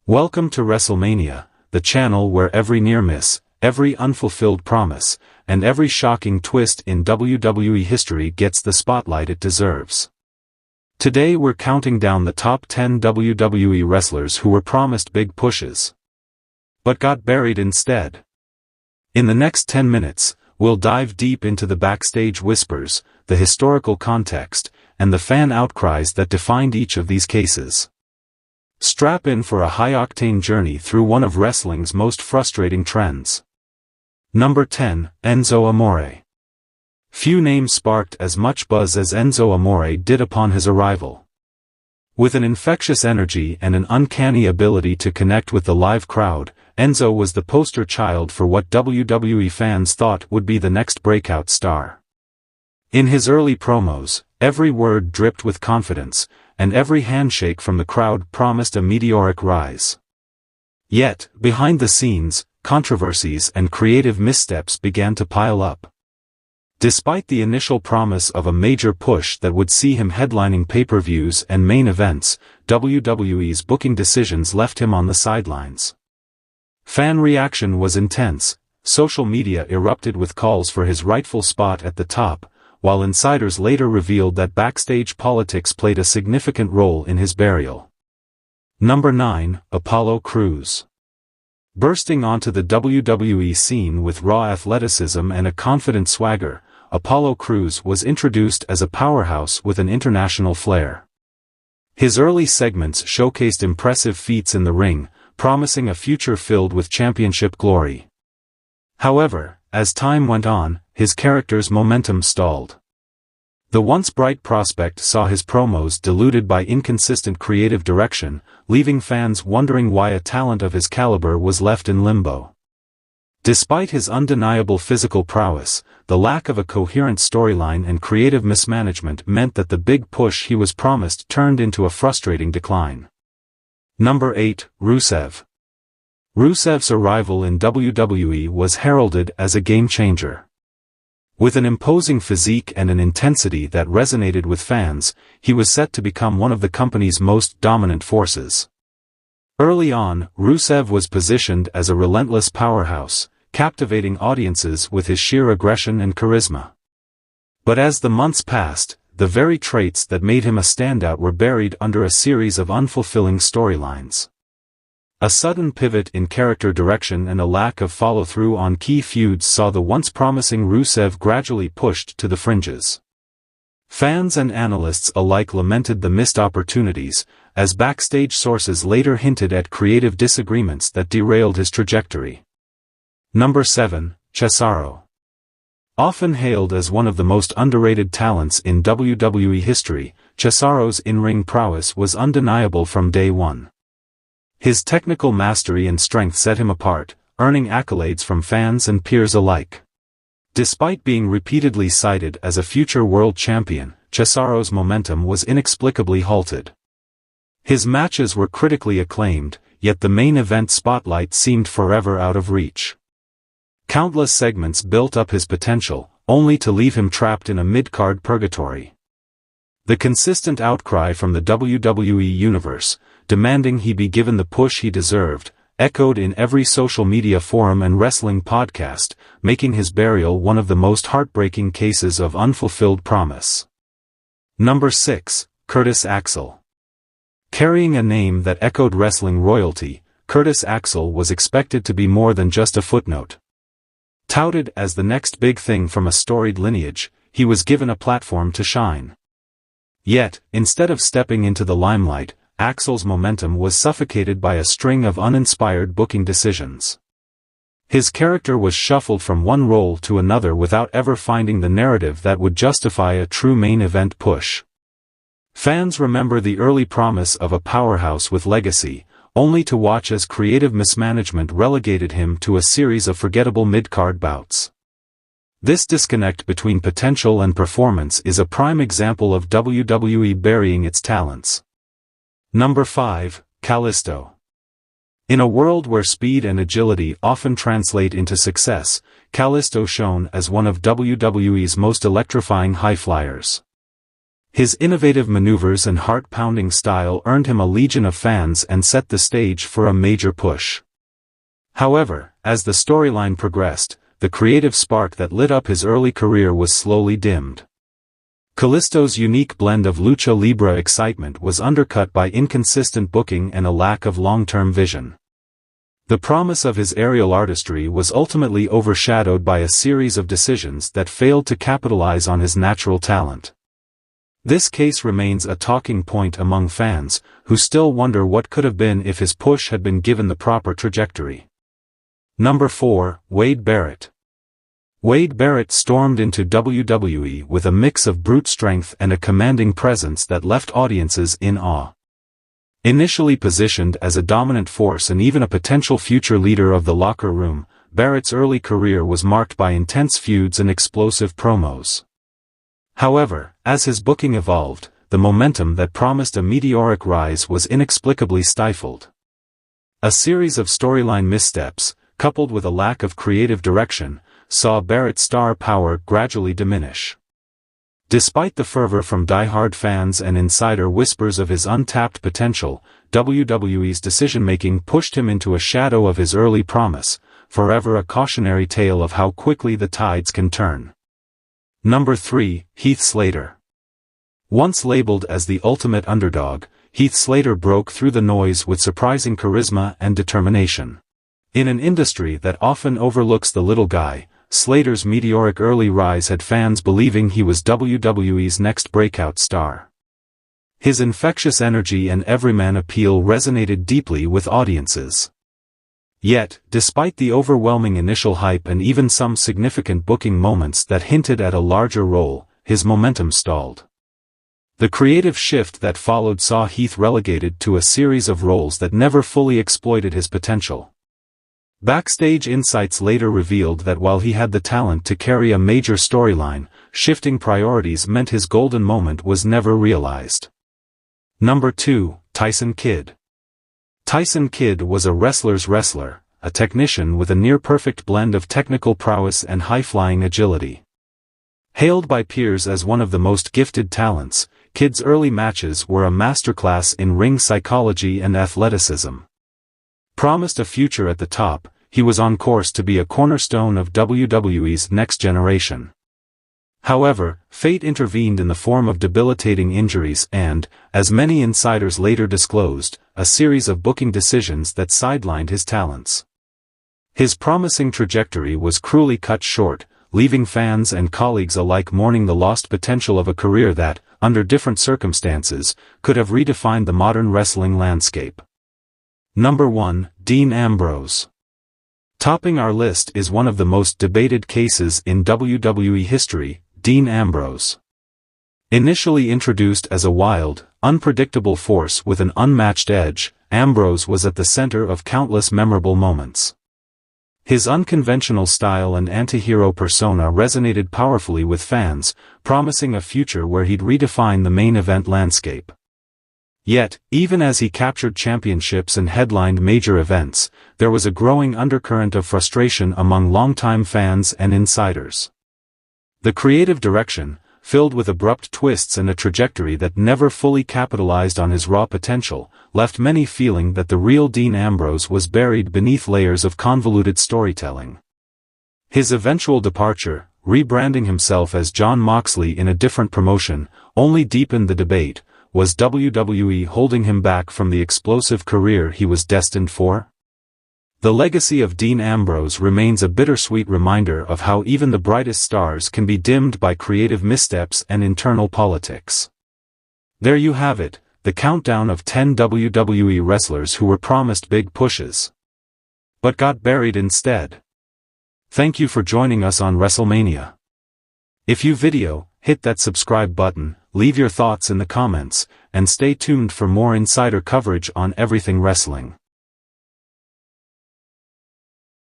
Welcome to WrestleMania, the channel where every near miss, every unfulfilled promise, and every shocking twist in WWE history gets the spotlight it deserves. Today we're counting down the top 10 WWE wrestlers who were promised big pushes, but got buried instead. In the next 10 minutes, we'll dive deep into the backstage whispers, the historical context, and the fan outcries that defined each of these cases. Strap in for a high-octane journey through one of wrestling's most frustrating trends. Number 10, Enzo Amore. Few names sparked as much buzz as Enzo Amore did upon his arrival. With an infectious energy and an uncanny ability to connect with the live crowd, Enzo was the poster child for what WWE fans thought would be the next breakout star. In his early promos, every word dripped with confidence, and every handshake from the crowd promised a meteoric rise. Yet, behind the scenes, controversies and creative missteps began to pile up. Despite the initial promise of a major push that would see him headlining pay-per-views and main events, WWE's booking decisions left him on the sidelines. Fan reaction was intense, social media erupted with calls for his rightful spot at the top, while insiders later revealed that backstage politics played a significant role in his burial. Number 9, Apollo Crews. Bursting onto the WWE scene with raw athleticism and a confident swagger, Apollo Crews was introduced as a powerhouse with an international flair. His early segments showcased impressive feats in the ring, promising a future filled with championship glory. However, as time went on, his character's momentum stalled. The once bright prospect saw his promos diluted by inconsistent creative direction, leaving fans wondering why a talent of his caliber was left in limbo. Despite his undeniable physical prowess, the lack of a coherent storyline and creative mismanagement meant that the big push he was promised turned into a frustrating decline. Number 8, Rusev. Rusev's arrival in WWE was heralded as a game-changer. With an imposing physique and an intensity that resonated with fans, he was set to become one of the company's most dominant forces. Early on, Rusev was positioned as a relentless powerhouse, captivating audiences with his sheer aggression and charisma. But as the months passed, the very traits that made him a standout were buried under a series of unfulfilling storylines. A sudden pivot in character direction and a lack of follow-through on key feuds saw the once promising Rusev gradually pushed to the fringes. Fans and analysts alike lamented the missed opportunities, as backstage sources later hinted at creative disagreements that derailed his trajectory. Number 7, Cesaro. Often hailed as one of the most underrated talents in WWE history, Cesaro's in-ring prowess was undeniable from day one. His technical mastery and strength set him apart, earning accolades from fans and peers alike. Despite being repeatedly cited as a future world champion, Cesaro's momentum was inexplicably halted. His matches were critically acclaimed, yet the main event spotlight seemed forever out of reach. Countless segments built up his potential, only to leave him trapped in a mid-card purgatory. The consistent outcry from the WWE universe, demanding he be given the push he deserved, echoed in every social media forum and wrestling podcast, making his burial one of the most heartbreaking cases of unfulfilled promise. Number 6, Curtis Axel. Carrying a name that echoed wrestling royalty, Curtis Axel was expected to be more than just a footnote. Touted as the next big thing from a storied lineage, he was given a platform to shine. Yet, instead of stepping into the limelight, Axel's momentum was suffocated by a string of uninspired booking decisions. His character was shuffled from one role to another without ever finding the narrative that would justify a true main event push. Fans remember the early promise of a powerhouse with legacy, only to watch as creative mismanagement relegated him to a series of forgettable mid-card bouts. This disconnect between potential and performance is a prime example of WWE burying its talents. Number 5, Kalisto. In a world where speed and agility often translate into success, Kalisto shone as one of WWE's most electrifying high flyers. His innovative maneuvers and heart-pounding style earned him a legion of fans and set the stage for a major push. However, as the storyline progressed, the creative spark that lit up his early career was slowly dimmed. Kalisto's unique blend of lucha libre excitement was undercut by inconsistent booking and a lack of long-term vision. The promise of his aerial artistry was ultimately overshadowed by a series of decisions that failed to capitalize on his natural talent. This case remains a talking point among fans, who still wonder what could have been if his push had been given the proper trajectory. Number 4, Wade Barrett. Wade Barrett stormed into WWE with a mix of brute strength and a commanding presence that left audiences in awe. Initially positioned as a dominant force and even a potential future leader of the locker room, Barrett's early career was marked by intense feuds and explosive promos. However, as his booking evolved, the momentum that promised a meteoric rise was inexplicably stifled. A series of storyline missteps, coupled with a lack of creative direction, saw Barrett's star power gradually diminish. Despite the fervor from die-hard fans and insider whispers of his untapped potential, WWE's decision-making pushed him into a shadow of his early promise, forever a cautionary tale of how quickly the tides can turn. Number 3, Heath Slater. Once labeled as the ultimate underdog, Heath Slater broke through the noise with surprising charisma and determination. In an industry that often overlooks the little guy, Slater's meteoric early rise had fans believing he was WWE's next breakout star. His infectious energy and everyman appeal resonated deeply with audiences. Yet, despite the overwhelming initial hype and even some significant booking moments that hinted at a larger role, his momentum stalled. The creative shift that followed saw Heath relegated to a series of roles that never fully exploited his potential. Backstage insights later revealed that while he had the talent to carry a major storyline, shifting priorities meant his golden moment was never realized. Number 2, Tyson Kidd. Tyson Kidd was a wrestler's wrestler, a technician with a near-perfect blend of technical prowess and high-flying agility. Hailed by peers as one of the most gifted talents, Kidd's early matches were a masterclass in ring psychology and athleticism. Promised a future at the top, he was on course to be a cornerstone of WWE's next generation. However, fate intervened in the form of debilitating injuries and, as many insiders later disclosed, a series of booking decisions that sidelined his talents. His promising trajectory was cruelly cut short, leaving fans and colleagues alike mourning the lost potential of a career that, under different circumstances, could have redefined the modern wrestling landscape. Number 1, Dean Ambrose. Topping our list is one of the most debated cases in WWE history, Dean Ambrose. Initially introduced as a wild, unpredictable force with an unmatched edge, Ambrose was at the center of countless memorable moments. His unconventional style and anti-hero persona resonated powerfully with fans, promising a future where he'd redefine the main event landscape. Yet, even as he captured championships and headlined major events, there was a growing undercurrent of frustration among longtime fans and insiders. The creative direction, filled with abrupt twists and a trajectory that never fully capitalized on his raw potential, left many feeling that the real Dean Ambrose was buried beneath layers of convoluted storytelling. His eventual departure, rebranding himself as Jon Moxley in a different promotion, only deepened the debate. Was WWE holding him back from the explosive career he was destined for? The legacy of Dean Ambrose remains a bittersweet reminder of how even the brightest stars can be dimmed by creative missteps and internal politics. There you have it, the countdown of 10 WWE wrestlers who were promised big pushes, but got buried instead. Thank you for joining us on WrestleMania. If you hit that subscribe button, leave your thoughts in the comments, and stay tuned for more insider coverage on everything wrestling.